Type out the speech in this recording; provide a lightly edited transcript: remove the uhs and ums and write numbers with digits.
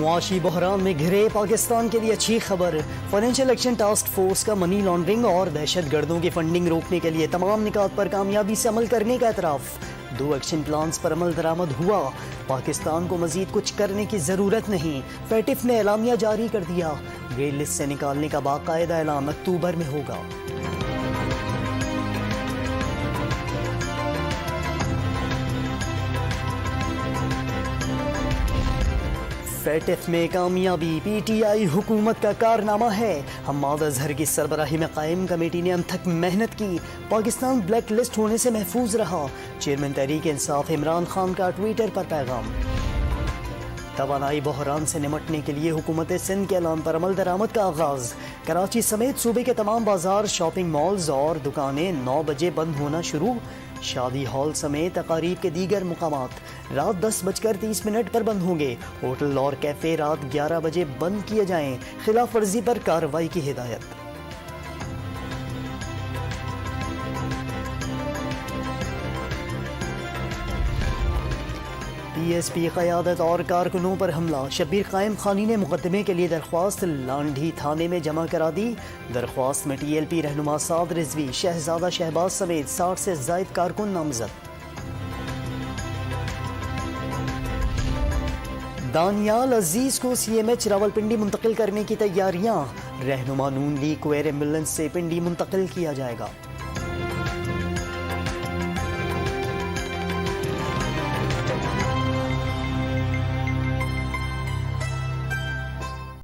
معاشی بحران میں گھرے پاکستان کے لیے اچھی خبر، فائنینشیل ایکشن ٹاسک فورس کا منی لانڈرنگ اور دہشت گردوں کی فنڈنگ روکنے کے لیے تمام نکات پر کامیابی سے عمل کرنے کا اعتراف، 2 ایکشن پلانز پر عمل درآمد ہوا، پاکستان کو مزید کچھ کرنے کی ضرورت نہیں، فیٹف نے اعلامیہ جاری کر دیا، گرے لسٹ سے نکالنے کا باقاعدہ اعلان اکتوبر میں ہوگا۔ فیٹف میں کامیابی، پی ٹی آئی حکومت کا کارنامہ ہے، حماد اظہر کی سربراہی میں قائم کمیٹی نے انتھک محنت کی، پاکستان بلیک لسٹ ہونے سے محفوظ رہا، چیئرمین تحریک انصاف عمران خان کا ٹویٹر پر پیغام۔ توانائی بحران سے نمٹنے کے لیے حکومت سندھ کے اعلان پر عمل درآمد کا آغاز، کراچی سمیت صوبے کے تمام بازار، شاپنگ مالز اور دکانیں 9 بجے بند ہونا شروع، شادی ہال سمیت تقاریب کے دیگر مقامات رات 10:30 پر بند ہوں گے، ہوٹل اور کیفے رات 11 بجے بند کیے جائیں، خلاف ورزی پر کارروائی کی ہدایت۔ پی ایس پی قیادت اور کارکنوں پر حملہ، شبیر قائم خانی نے مقدمے کے لیے درخواست لانڈھی تھانے میں جمع کرا دی، درخواست میں ٹی ایل پی رہنما سعد رضوی، شہزادہ شہباز سمیت 60 سے زائد کارکن نامزد۔ دانیال عزیز کو سی ایم ایچ راولپنڈی منتقل کرنے کی تیاریاں، رہنما نون لیگ کو ایئر ایمبولینس سے پنڈی منتقل کیا جائے گا۔